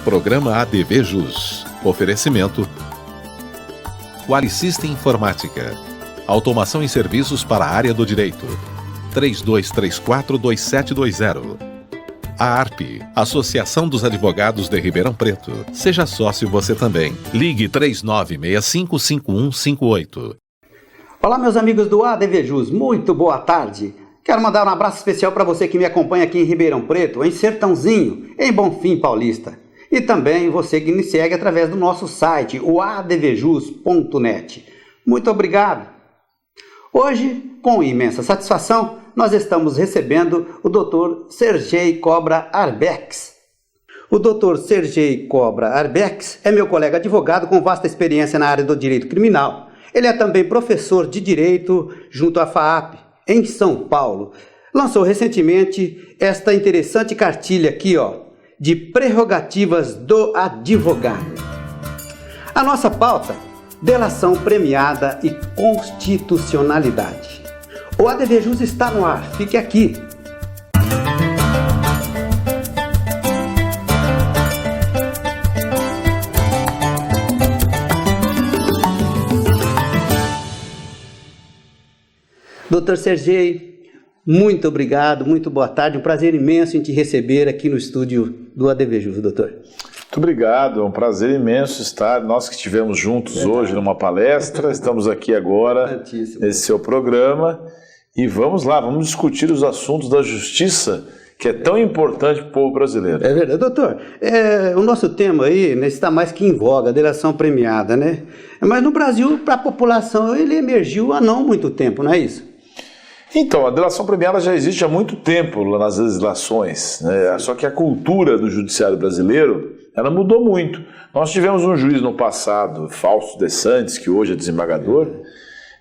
Programa ADV Jus. Oferecimento Qualisystem Informática. Automação e serviços para a área do direito. 3234-2720. A ARP, Associação dos Advogados de Ribeirão Preto. Seja sócio você também. Ligue 3965-5158. Olá, meus amigos do ADV Jus, muito boa tarde. Quero mandar um abraço especial para você que me acompanha aqui em Ribeirão Preto, em Sertãozinho, em Bonfim Paulista. E também você que me segue através do nosso site, o advjus.net. Muito obrigado. Hoje, com imensa satisfação, nós estamos recebendo o Dr. Sergei Cobra Arbex. O Dr. Sergei Cobra Arbex é meu colega advogado com vasta experiência na área do direito criminal. Ele é também professor de direito junto à FAAP, em São Paulo. Lançou recentemente esta interessante cartilha aqui, de prerrogativas do advogado. A nossa pauta, delação premiada e constitucionalidade. O ADV Jus está no ar, fique aqui. Dr. Sergei, muito obrigado, muito boa tarde, um prazer imenso em te receber aqui no estúdio do ADV Jus, doutor. Muito obrigado, é um prazer imenso estar, nós que estivemos juntos hoje numa palestra, estamos aqui agora nesse seu programa e vamos lá, vamos discutir os assuntos da justiça que é tão importante para o povo brasileiro. É verdade, doutor, o nosso tema aí está mais que em voga, a delação premiada, né? Mas no Brasil, para a população, ele emergiu há não muito tempo, não é isso? Então, a delação premiada já existe há muito tempo nas legislações, né? Só que a cultura do judiciário brasileiro, ela mudou muito. Nós tivemos um juiz no passado, Fausto de Santos, que hoje é desembargador,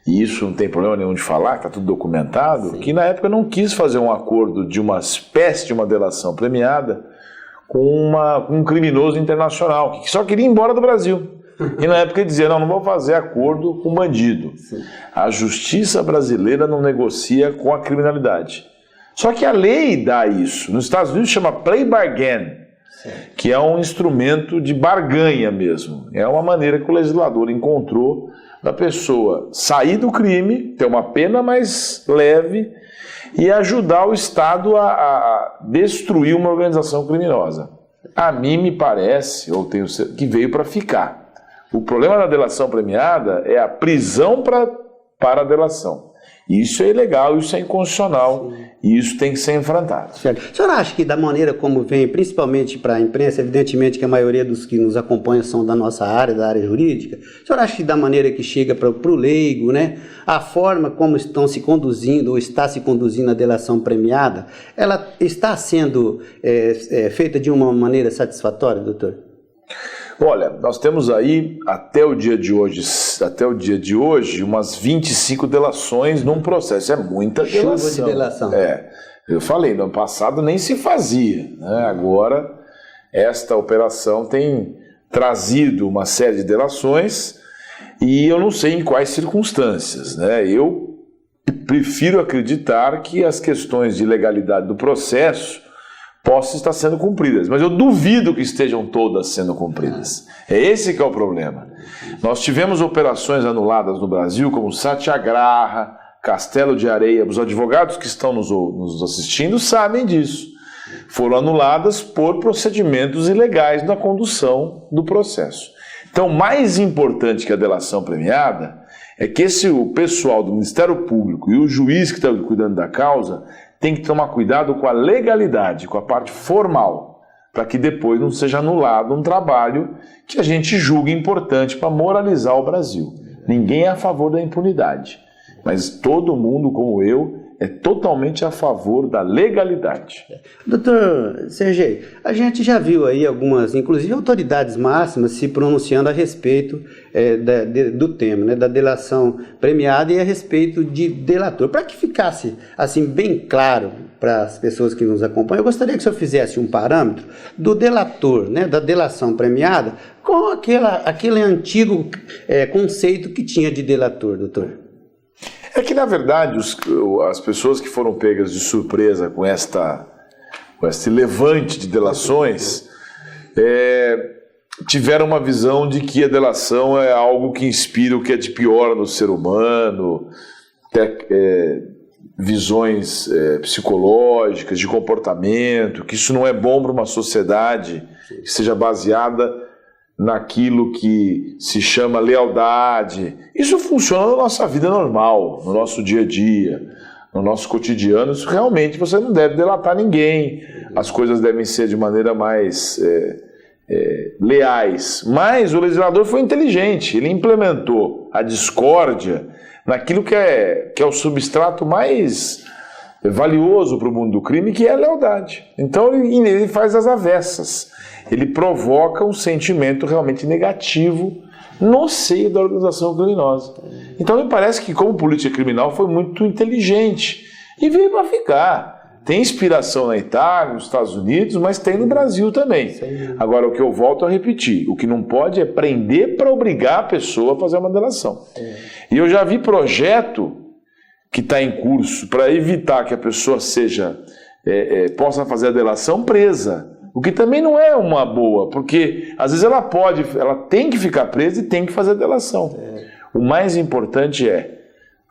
e isso não tem problema nenhum de falar, está tudo documentado, que na época não quis fazer um acordo de uma espécie de uma delação premiada com um criminoso internacional, que só queria ir embora do Brasil. E na época ele dizia, não vou fazer acordo com bandido. A justiça brasileira não negocia com a criminalidade. Só que a lei dá isso. Nos Estados Unidos chama plea bargain, que é um instrumento de barganha mesmo. É uma maneira que o legislador encontrou da pessoa sair do crime, ter uma pena mais leve e ajudar o Estado a destruir uma organização criminosa. A mim me parece, ou tenho certeza, que veio para ficar. O problema da delação premiada é a prisão para a delação. Isso é ilegal, isso é inconstitucional, e isso tem que ser enfrentado. Certo. O senhor acha que da maneira como vem, principalmente para a imprensa, evidentemente que a maioria dos que nos acompanham são da nossa área, da área jurídica, o senhor acha que da maneira que chega para o leigo, né, a forma como estão se conduzindo ou está se conduzindo a delação premiada, ela está sendo feita de uma maneira satisfatória, doutor? Olha, nós temos aí, até o dia de hoje, umas 25 delações num processo. É muita delação. Chuva de delação. Eu falei, no ano passado nem se fazia, né? Agora, esta operação tem trazido uma série de delações e eu não sei em quais circunstâncias, né? Eu prefiro acreditar que as questões de legalidade do processo possam estar sendo cumpridas, mas eu duvido que estejam todas sendo cumpridas. É esse que é o problema. Nós tivemos operações anuladas no Brasil, como Satyagraha, Castelo de Areia. Os advogados que estão nos assistindo sabem disso. Foram anuladas por procedimentos ilegais na condução do processo. Então, mais importante que a delação premiada é que o pessoal do Ministério Público e o juiz que está cuidando da causa tem que tomar cuidado com a legalidade, com a parte formal, para que depois não seja anulado um trabalho que a gente julga importante para moralizar o Brasil. Ninguém é a favor da impunidade, mas todo mundo, como eu, é totalmente a favor da legalidade. Doutor Sergei, a gente já viu aí algumas, inclusive autoridades máximas, se pronunciando a respeito do tema, né, da delação premiada e a respeito de delator. Para que ficasse assim bem claro para as pessoas que nos acompanham, eu gostaria que o senhor fizesse um parâmetro do delator, né, da delação premiada, com aquele antigo conceito que tinha de delator, doutor. É que, na verdade, as pessoas que foram pegas de surpresa com este levante de delações tiveram uma visão de que a delação é algo que inspira o que é de pior no ser humano, visões psicológicas, de comportamento, que isso não é bom para uma sociedade que seja baseada naquilo que se chama lealdade. Isso funciona na nossa vida normal, no nosso dia a dia, no nosso cotidiano. Isso realmente você não deve delatar ninguém, as coisas devem ser de maneira mais leais. Mas o legislador foi inteligente, ele implementou a discórdia naquilo que é o substrato mais valioso para o mundo do crime, que é a lealdade. Então ele faz as avessas, ele provoca um sentimento realmente negativo no seio da organização criminosa. Então me parece que, como política criminal, foi muito inteligente e veio para ficar. Tem inspiração na Itália, nos Estados Unidos, mas tem no Brasil também. Agora, o que eu volto a repetir, o que não pode é prender para obrigar a pessoa a fazer uma delação. E eu já vi projeto que está em curso para evitar que a pessoa possa fazer a delação presa. O que também não é uma boa, porque às vezes ela tem que ficar presa e tem que fazer a delação. O mais importante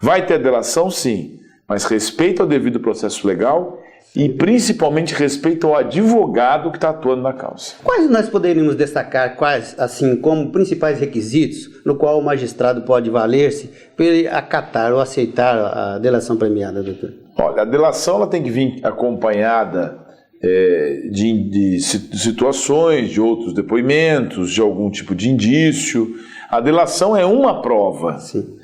vai ter delação sim, mas respeito ao devido processo legal e principalmente respeito ao advogado que está atuando na causa. Quais nós poderíamos destacar, assim, como principais requisitos no qual o magistrado pode valer-se para ele acatar ou aceitar a delação premiada, doutor? Olha, a delação ela tem que vir acompanhada de situações, de outros depoimentos, de algum tipo de indício. A delação é uma prova. Sim.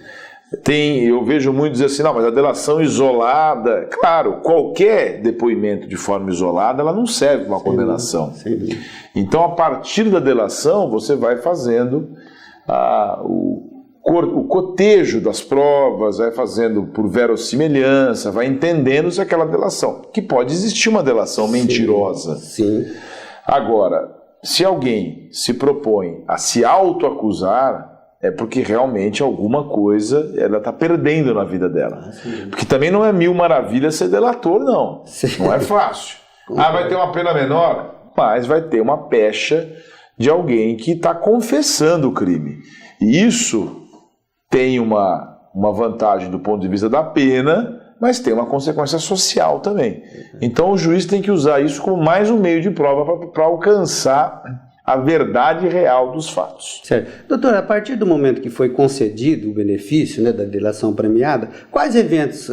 Eu vejo muito dizer assim, não, mas a delação isolada, claro, qualquer depoimento de forma isolada, ela não serve para uma condenação. Sim. Então, a partir da delação, você vai fazendo o cotejo das provas, vai fazendo por verossimilhança, vai entendendo se aquela delação, que pode existir uma delação mentirosa. Sim. Agora, se alguém se propõe a se autoacusar, é porque realmente alguma coisa ela está perdendo na vida dela. Porque também não é mil maravilhas ser delator, não. Sim. Não é fácil. Vai ter uma pena menor, mas vai ter uma pecha de alguém que está confessando o crime. E isso tem uma vantagem do ponto de vista da pena, mas tem uma consequência social também. Então o juiz tem que usar isso como mais um meio de prova para alcançar a verdade real dos fatos. Certo. Doutor, a partir do momento que foi concedido o benefício, da delação premiada, quais eventos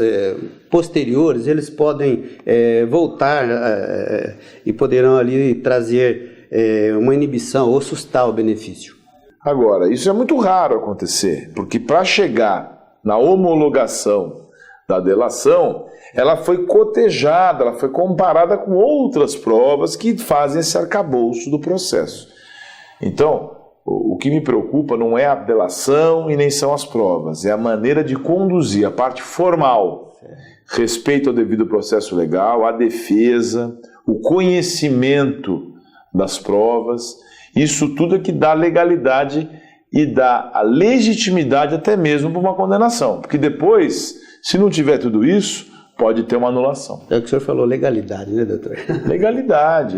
posteriores eles podem voltar e poderão ali trazer uma inibição ou sustar o benefício? Agora, isso é muito raro acontecer, porque para chegar na homologação da delação, ela foi cotejada, ela foi comparada com outras provas que fazem esse arcabouço do processo. Então, o que me preocupa não é a delação e nem são as provas, é a maneira de conduzir a parte formal, respeito ao devido processo legal, a defesa, o conhecimento das provas. Isso tudo é que dá legalidade e dá a legitimidade até mesmo para uma condenação, porque depois, se não tiver tudo isso, pode ter uma anulação. É o que o senhor falou, legalidade, né, doutor? Legalidade.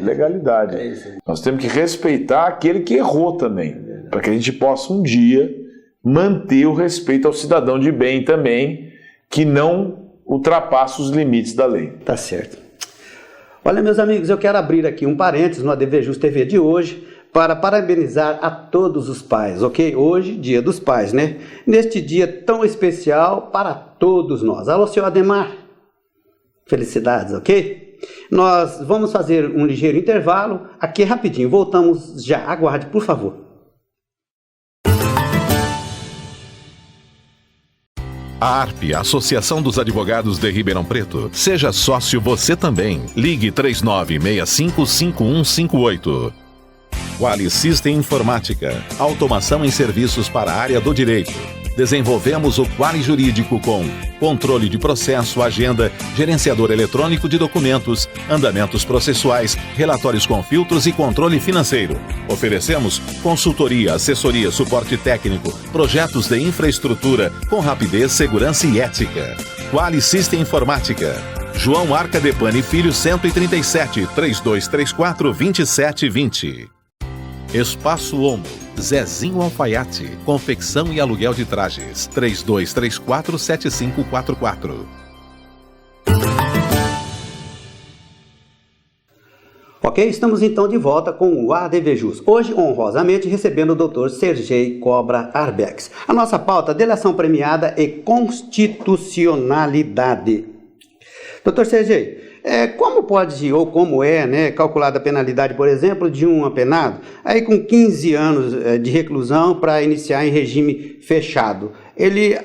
É isso. Nós temos que respeitar aquele que errou também, para que a gente possa um dia manter o respeito ao cidadão de bem também, que não ultrapassa os limites da lei. Tá certo. Olha, meus amigos, eu quero abrir aqui um parênteses no ADVJus TV de hoje, para parabenizar a todos os pais, ok? Hoje, Dia dos Pais, né? Neste dia tão especial para todos nós. Alô, senhor Ademar. Felicidades, ok? Nós vamos fazer um ligeiro intervalo aqui rapidinho. Voltamos já. Aguarde, por favor. A ARP, Associação dos Advogados de Ribeirão Preto. Seja sócio você também. Ligue 3965-5158. Quali System Informática. Automação em serviços para a área do direito. Desenvolvemos o Quali Jurídico com controle de processo, agenda, gerenciador eletrônico de documentos, andamentos processuais, relatórios com filtros e controle financeiro. Oferecemos consultoria, assessoria, suporte técnico, projetos de infraestrutura com rapidez, segurança e ética. Quali System Informática. João Arca Depani Filho 137, 3234-2720. Espaço Homo, Zezinho Alfaiate, confecção e aluguel de trajes, 3234-7544. Ok, estamos então de volta com o ADVJus. Hoje, honrosamente, recebendo o Dr. Sergei Cobra Arbex. A nossa pauta, delação premiada e constitucionalidade. Dr. Sergei, como pode ou como é calculada a penalidade, por exemplo, de um apenado, aí com 15 anos de reclusão para iniciar em regime fechado?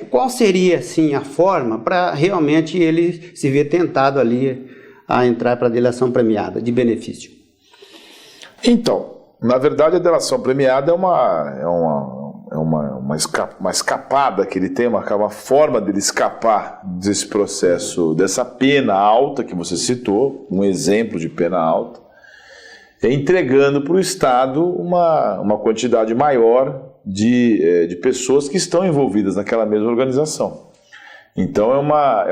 Qual seria, assim, a forma para realmente ele se ver tentado ali a entrar para a delação premiada de benefício? Então, na verdade, a delação premiada é uma escapada que ele tem, uma forma dele escapar desse processo, dessa pena alta que você citou, um exemplo de pena alta, entregando para o Estado uma quantidade maior de pessoas que estão envolvidas naquela mesma organização. Então é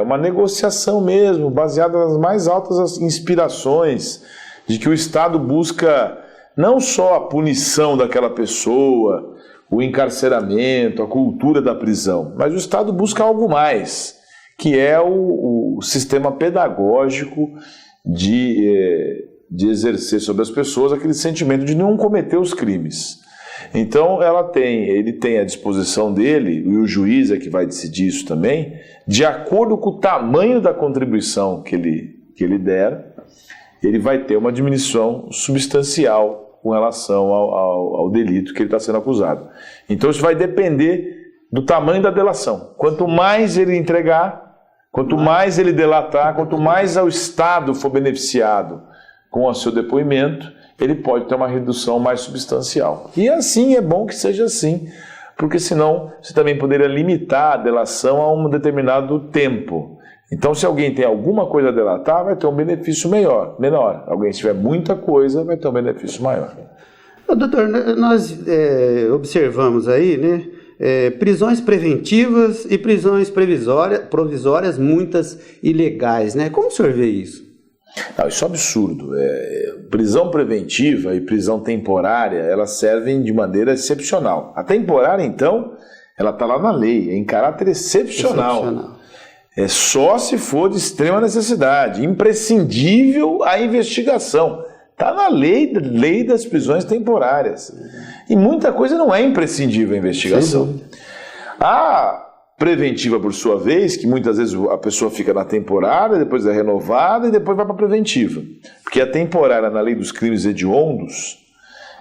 uma negociação mesmo, baseada nas mais altas inspirações, de que o Estado busca não só a punição daquela pessoa, o encarceramento, a cultura da prisão, mas o Estado busca algo mais, que é o sistema pedagógico de exercer sobre as pessoas aquele sentimento de não cometer os crimes. Então ele tem à disposição dele, e o juiz é que vai decidir isso também, de acordo com o tamanho da contribuição que ele der, ele vai ter uma diminuição substancial com relação ao delito que ele está sendo acusado. Então isso vai depender do tamanho da delação. Quanto mais ele entregar, quanto mais ele delatar, quanto mais o Estado for beneficiado com o seu depoimento, ele pode ter uma redução mais substancial. E assim é bom que seja assim, porque senão você também poderia limitar a delação a um determinado tempo. Então, se alguém tem alguma coisa a delatar, vai ter um benefício menor. Alguém, se tiver muita coisa, vai ter um benefício maior. Doutor, nós observamos aí, prisões preventivas e prisões provisórias, muitas ilegais, Como o senhor vê isso? Não, isso é absurdo. Prisão preventiva e prisão temporária, elas servem de maneira excepcional. A temporária, então, ela está lá na lei, é em caráter excepcional. É só se for de extrema necessidade, imprescindível a investigação. Está na lei das prisões temporárias. E muita coisa não é imprescindível a investigação. A preventiva, por sua vez, que muitas vezes a pessoa fica na temporária, depois é renovada e depois vai para a preventiva. Porque a temporária, na lei dos crimes hediondos,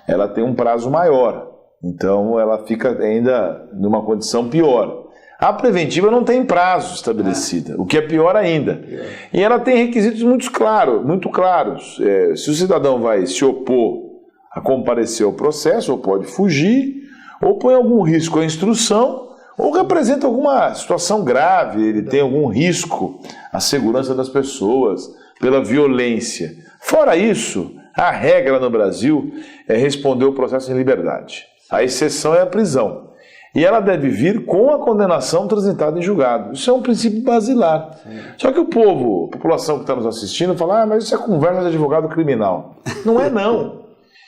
ela tem um prazo maior. Então ela fica ainda numa condição pior. A preventiva não tem prazo estabelecido, o que é pior ainda. E ela tem requisitos muito claros. Se o cidadão vai se opor a comparecer ao processo, ou pode fugir, ou põe algum risco à instrução, ou representa alguma situação grave, ele tem algum risco à segurança das pessoas, pela violência. Fora isso, a regra no Brasil é responder o processo em liberdade. A exceção é a prisão. E ela deve vir com a condenação transitada em julgado. Isso é um princípio basilar. Só que a população que está nos assistindo, fala, mas isso é conversa de advogado criminal. Não é, não.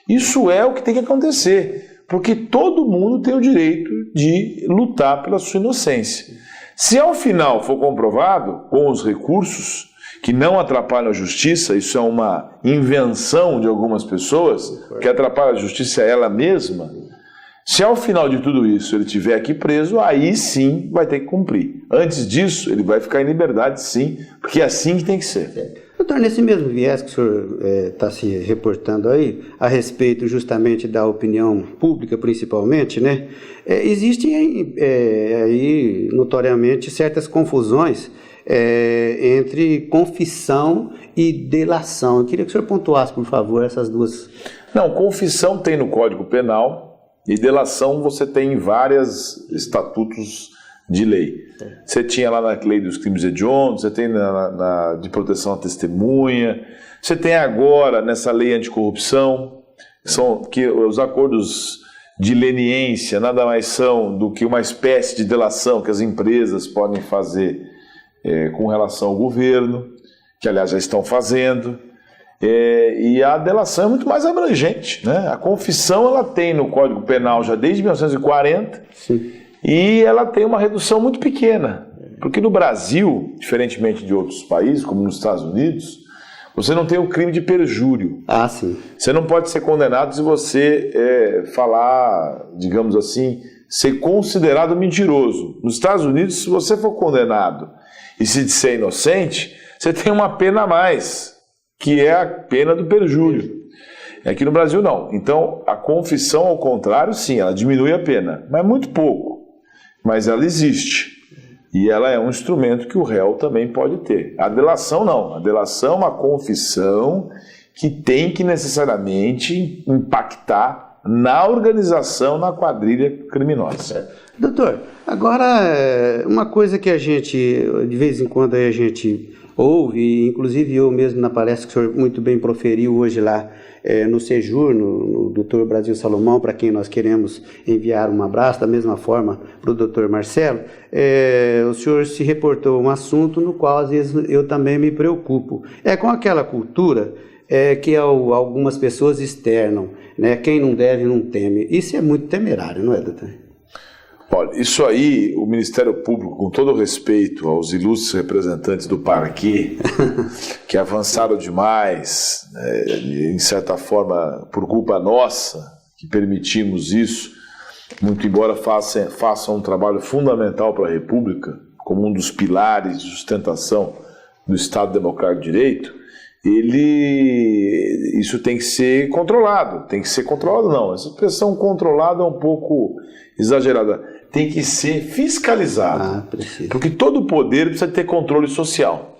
Isso é o que tem que acontecer. Porque todo mundo tem o direito de lutar pela sua inocência. Se ao final for comprovado, com os recursos, que não atrapalham a justiça, isso é uma invenção de algumas pessoas, que atrapalha a justiça ela mesma, se ao final de tudo isso ele estiver aqui preso, aí sim vai ter que cumprir. Antes disso, ele vai ficar em liberdade sim, porque é assim que tem que ser. Doutor, nesse mesmo viés que o senhor está se reportando aí, a respeito justamente da opinião pública principalmente, existem aí notoriamente certas confusões entre confissão e delação. Eu queria que o senhor pontuasse, por favor, essas duas. Não, confissão tem no Código Penal, e delação você tem em vários estatutos de lei. Você tinha lá na lei dos crimes hediondos, você tem na de proteção à testemunha, você tem agora nessa lei anticorrupção, que os acordos de leniência nada mais são do que uma espécie de delação que as empresas podem fazer com relação ao governo, que aliás já estão fazendo. E a delação é muito mais abrangente, né? A confissão ela tem no Código Penal já desde 1940. Sim. E ela tem uma redução muito pequena. Porque no Brasil, diferentemente de outros países, como nos Estados Unidos, você não tem o crime de perjúrio. Ah, sim. Você não pode ser condenado se você falar, digamos assim, ser considerado mentiroso. Nos Estados Unidos, se você for condenado e se disser inocente, você tem uma pena a mais, que é a pena do perjúrio. Aqui no Brasil, não. Então, a confissão, ao contrário, sim, ela diminui a pena, mas muito pouco. Mas ela existe. E ela é um instrumento que o réu também pode ter. A delação, não. A delação é uma confissão que tem que necessariamente impactar na organização, na quadrilha criminosa. Doutor, agora, uma coisa que a gente, de vez em quando, a gente ouve, inclusive eu mesmo na palestra que o senhor muito bem proferiu hoje lá no Sejur, no Dr. Brasil Salomão, para quem nós queremos enviar um abraço, da mesma forma para o Dr. Marcelo, o senhor se reportou um assunto no qual às vezes eu também me preocupo. É com aquela cultura que algumas pessoas externam, né? Quem não deve não teme. Isso é muito temerário, não é, doutor? Olha, isso aí, o Ministério Público, com todo o respeito aos ilustres representantes do parquê, que avançaram demais, em certa forma, por culpa nossa, que permitimos isso, muito embora façam um trabalho fundamental para a República, como um dos pilares de sustentação do Estado Democrático de Direito, isso tem que ser controlado. Tem que ser controlado, não. Essa expressão controlado é um pouco exagerada. Tem que ser fiscalizado. Porque todo poder precisa ter controle social.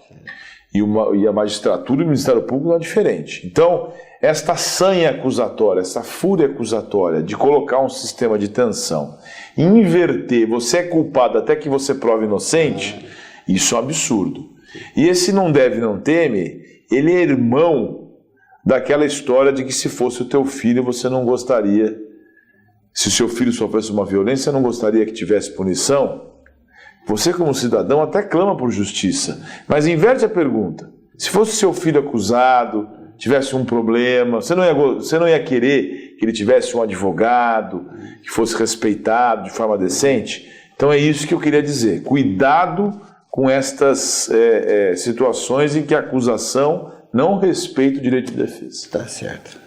E a magistratura e o Ministério Público não é diferente. Então, esta sanha acusatória, essa fúria acusatória de colocar um sistema de tensão, inverter, você é culpado até que você prove inocente, isso é um absurdo. E esse não deve, não teme, ele é irmão daquela história de que se fosse o teu filho, você não gostaria. Se o seu filho sofresse uma violência, você não gostaria que tivesse punição? Você, como cidadão, até clama por justiça. Mas inverte a pergunta. Se fosse seu filho acusado, tivesse um problema, você não ia querer que ele tivesse um advogado, que fosse respeitado de forma decente? Então é isso que eu queria dizer. Cuidado com estas situações em que a acusação não respeita o direito de defesa. Tá certo.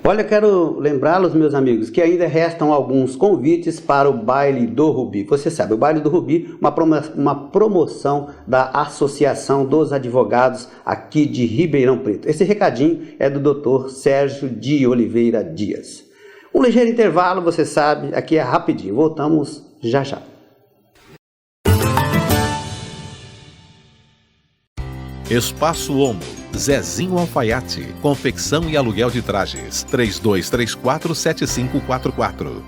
Olha, quero lembrá-los, meus amigos, que ainda restam alguns convites para o Baile do Rubi. Você sabe, o Baile do Rubi, uma promoção da Associação dos Advogados aqui de Ribeirão Preto. Esse recadinho é do Dr. Sérgio de Oliveira Dias. Um ligeiro intervalo, você sabe, aqui é rapidinho. Voltamos já já. Espaço Omo, Zezinho Alfaiate, confecção e aluguel de trajes, 3234-7544.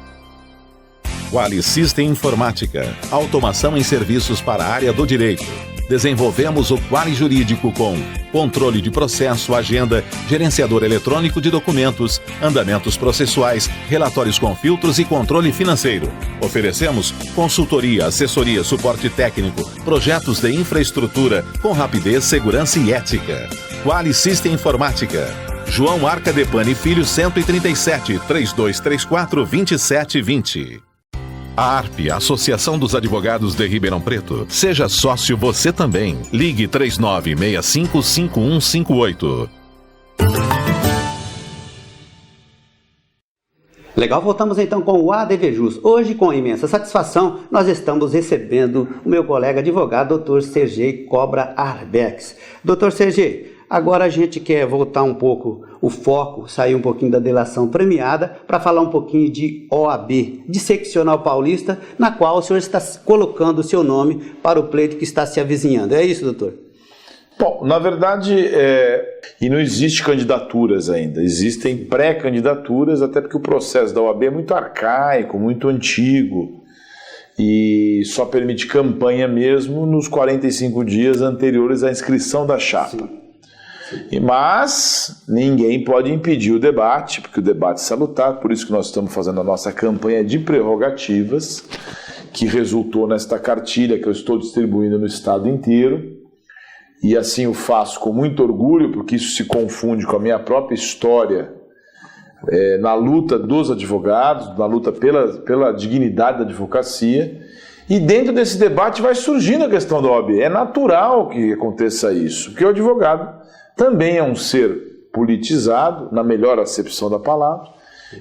Quali System Informática, automação em serviços para a área do direito. Desenvolvemos o Quali Jurídico com controle de processo, agenda, gerenciador eletrônico de documentos, andamentos processuais, relatórios com filtros e controle financeiro. Oferecemos consultoria, assessoria, suporte técnico, projetos de infraestrutura com rapidez, segurança e ética. Quali System Informática. João Arcadepani Filho 137, 3234-2720. A ARP, Associação dos Advogados de Ribeirão Preto. Seja sócio você também. Ligue 3965-5158. Legal, voltamos então com o ADVJus. Hoje, com imensa satisfação, nós estamos recebendo o meu colega advogado, Dr. Sergei Cobra Arbex. Dr. Sergei, agora a gente quer voltar um pouco o foco, sair um pouquinho da delação premiada, para falar um pouquinho de OAB, de Seccional Paulista, na qual o senhor está colocando o seu nome para o pleito que está se avizinhando. É isso, doutor? Bom, na verdade, e não existe candidaturas ainda, existem pré-candidaturas, até porque o processo da OAB é muito arcaico, muito antigo, e só permite campanha mesmo nos 45 dias anteriores à inscrição da chapa. Sim. Mas ninguém pode impedir o debate, porque o debate é salutar, por isso que nós estamos fazendo a nossa campanha de prerrogativas, que resultou nesta cartilha que eu estou distribuindo no estado inteiro. e assim o faço com muito orgulho, porque isso se confunde com a minha própria história na luta dos advogados, na luta pela dignidade da advocacia. E dentro desse debate vai surgindo a questão da OAB. É natural que aconteça isso, porque o advogado também é um ser politizado, na melhor acepção da palavra,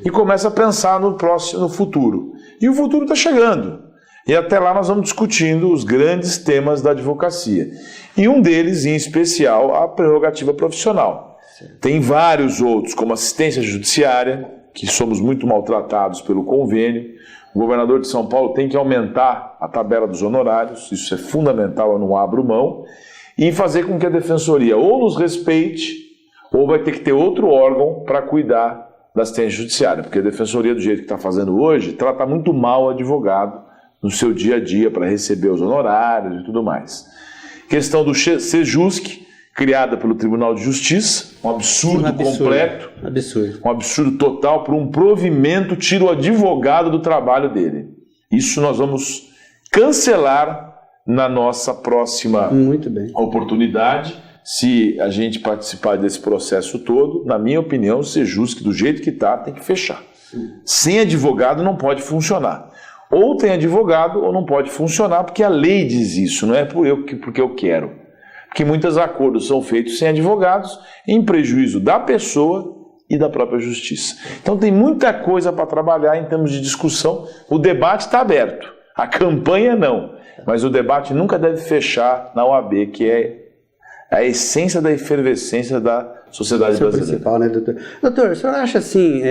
e começa a pensar no futuro. E o futuro está chegando. E até lá nós vamos discutindo os grandes temas da advocacia. E um deles, em especial, a prerrogativa profissional. Tem vários outros, como assistência judiciária, que somos muito maltratados pelo convênio. O governador de São Paulo tem que aumentar a tabela dos honorários, isso é fundamental, eu não abro mão, e fazer com que a defensoria ou nos respeite, ou vai ter que ter outro órgão para cuidar da assistência judiciária, porque a defensoria, do jeito que está fazendo hoje, trata muito mal o advogado no seu dia a dia para receber os honorários e tudo mais. Questão do Sejusc, criada pelo Tribunal de Justiça, um absurdo completo, um absurdo total, por um provimento, tira o advogado do trabalho dele. Isso nós vamos cancelar na nossa próxima oportunidade, se a gente participar desse processo todo. Na minha opinião, o Sejusc, do jeito que está, tem que fechar. Sem advogado não pode funcionar. Ou tem advogado ou não pode funcionar, porque a lei diz isso, não é porque eu quero. Porque muitos acordos são feitos sem advogados, em prejuízo da pessoa e da própria justiça. Então tem muita coisa para trabalhar em termos de discussão. O debate está aberto, a campanha não, mas o debate nunca deve fechar na OAB, que é a essência da efervescência da sociedade brasileira. Principal, né, doutor? Doutor, o senhor acha assim,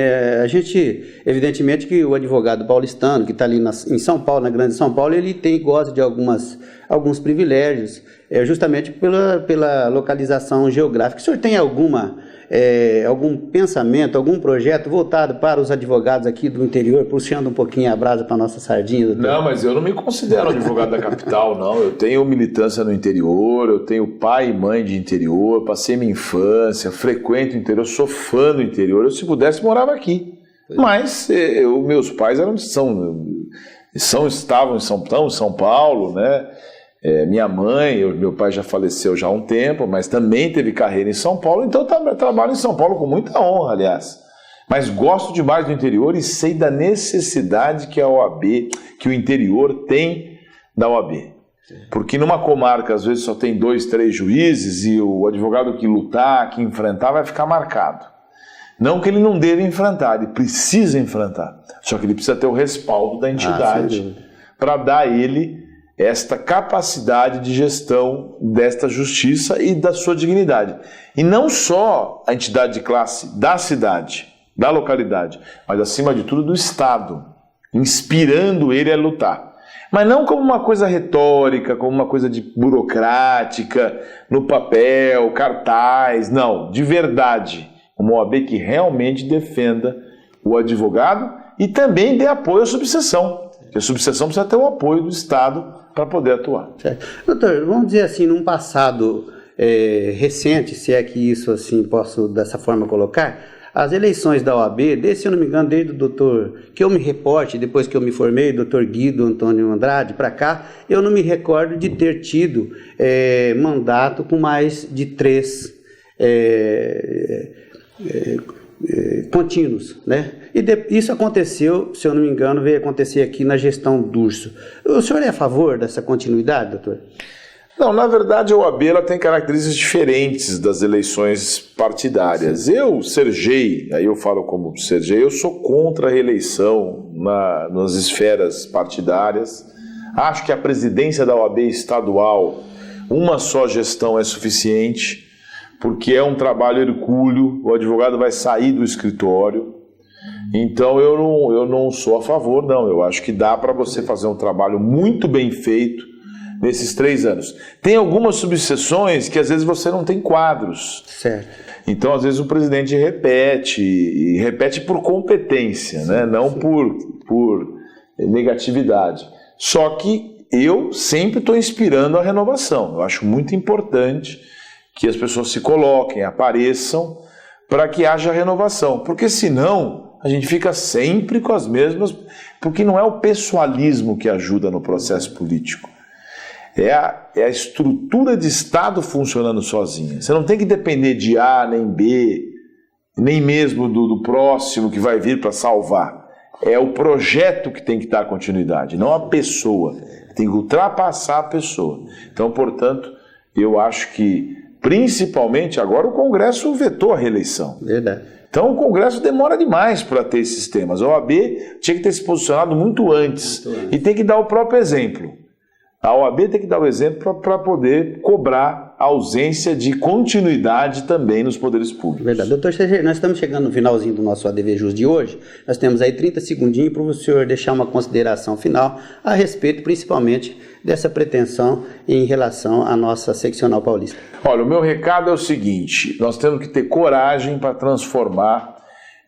a gente, evidentemente que o advogado paulistano, que está ali em São Paulo, na Grande São Paulo, ele goza de alguns privilégios, justamente pela localização geográfica. O senhor tem algum pensamento, algum projeto voltado para os advogados aqui do interior, puxando um pouquinho a brasa para a nossa sardinha, doutor? Não, mas eu não me considero advogado da capital, não. Eu tenho militância no interior, eu tenho pai e mãe de interior, passei minha infância, frequento o interior, sou fã do interior. Eu, se pudesse, morava aqui. Mas meus pais estavam em São Paulo, né? Minha mãe, meu pai já faleceu já há um tempo, mas também teve carreira em São Paulo, então eu trabalho em São Paulo com muita honra, aliás. Mas gosto demais do interior e sei da necessidade que a OAB, que o interior tem da OAB. Porque numa comarca, às vezes, só tem 2, 3 juízes e o advogado que lutar, que enfrentar, vai ficar marcado. Não que ele não deva enfrentar, ele precisa enfrentar. Só que ele precisa ter o respaldo da entidade para dar a ele esta capacidade de gestão desta justiça e da sua dignidade. E não só a entidade de classe da cidade, da localidade, mas acima de tudo do Estado, inspirando ele a lutar. Mas não como uma coisa retórica, como uma coisa burocrática, no papel, cartaz, não, de verdade. Uma OAB que realmente defenda o advogado e também dê apoio à subseção. Porque a subseção precisa ter o apoio do Estado para poder atuar. Certo. Doutor, vamos dizer assim, num passado recente, se é que isso assim posso dessa forma colocar, as eleições da OAB, se eu não me engano, desde o doutor, que eu me reporte, depois que eu me formei, doutor Guido Antônio Andrade, para cá, eu não me recordo de ter tido mandato com mais de 3 contínuos, né? E isso aconteceu, se eu não me engano, veio acontecer aqui na gestão Durso. O senhor é a favor dessa continuidade, doutor? Não, na verdade a OAB ela tem características diferentes das eleições partidárias. Sim. Eu, Sergei, aí eu falo como Sergei, eu sou contra a reeleição nas esferas partidárias. Acho que a presidência da OAB estadual, uma só gestão é suficiente, porque é um trabalho hercúleo, o advogado vai sair do escritório. Então eu não sou a favor, não. Eu acho que dá para você fazer um trabalho muito bem feito nesses 3 anos. Tem algumas subseções que às vezes você não tem quadros. Certo. Então às vezes o presidente repete, e repete por competência, né? Não por negatividade. Só que eu sempre estou inspirando a renovação. Eu acho muito importante que as pessoas se coloquem, apareçam, para que haja renovação. Porque senão a gente fica sempre com as mesmas, porque não é o pessoalismo que ajuda no processo político. É a estrutura de Estado funcionando sozinha. Você não tem que depender de A nem B, nem mesmo do próximo que vai vir para salvar. É o projeto que tem que dar continuidade, não a pessoa. Tem que ultrapassar a pessoa. Então, portanto, eu acho que, principalmente agora, o Congresso vetou a reeleição. Verdade. Então o Congresso demora demais para ter esses temas. A OAB tinha que ter se posicionado muito antes. E tem que dar o próprio exemplo. A OAB tem que dar o exemplo para poder cobrar a ausência de continuidade também nos poderes públicos. Verdade. Doutor Sergei, nós estamos chegando no finalzinho do nosso ADVJus de hoje. Nós temos aí 30 segundinhos para o senhor deixar uma consideração final a respeito, principalmente, dessa pretensão em relação à nossa seccional paulista. Olha, o meu recado é o seguinte: nós temos que ter coragem para transformar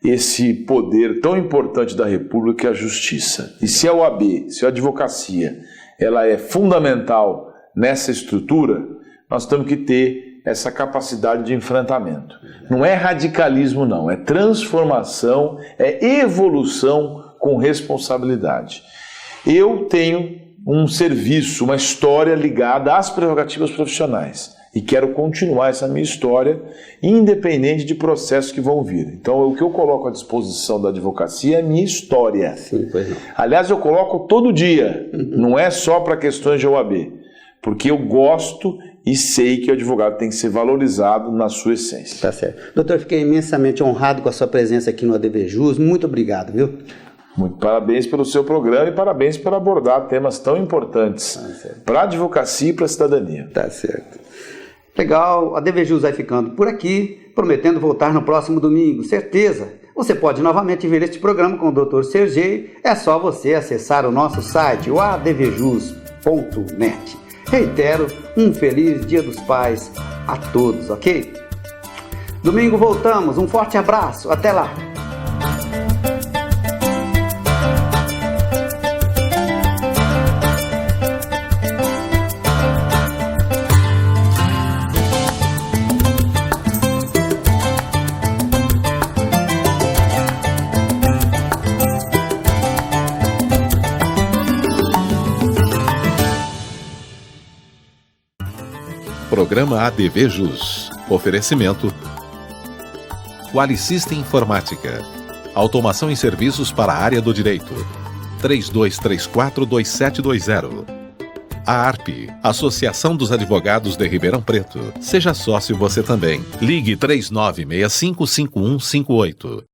esse poder tão importante da República, que é a justiça. E se a OAB, se a advocacia, ela é fundamental nessa estrutura, nós temos que ter essa capacidade de enfrentamento. Não é radicalismo, não. É transformação, é evolução com responsabilidade. Eu tenho um serviço, uma história ligada às prerrogativas profissionais. E quero continuar essa minha história, independente de processos que vão vir. Então, o que eu coloco à disposição da advocacia é a minha história. Sim, pois não. Aliás, eu coloco todo dia, não é só para questões de OAB, porque eu gosto e sei que o advogado tem que ser valorizado na sua essência. Tá certo. Doutor, fiquei imensamente honrado com a sua presença aqui no ADVJus. Muito obrigado, viu? Muito parabéns pelo seu programa e parabéns por abordar temas tão importantes para a advocacia e para a cidadania. Tá certo. Legal, a ADVJus vai ficando por aqui, prometendo voltar no próximo domingo, certeza. Você pode novamente ver este programa com o Dr. Sergei, é só você acessar o nosso site, o advjus.net. Reitero, um feliz Dia dos Pais a todos, ok? Domingo voltamos, um forte abraço, até lá! Programa ADVJus. Oferecimento Qualisystem Informática. Automação em serviços para a área do direito. 3234-2720. A ARP, Associação dos Advogados de Ribeirão Preto. Seja sócio você também. Ligue 3965-5158.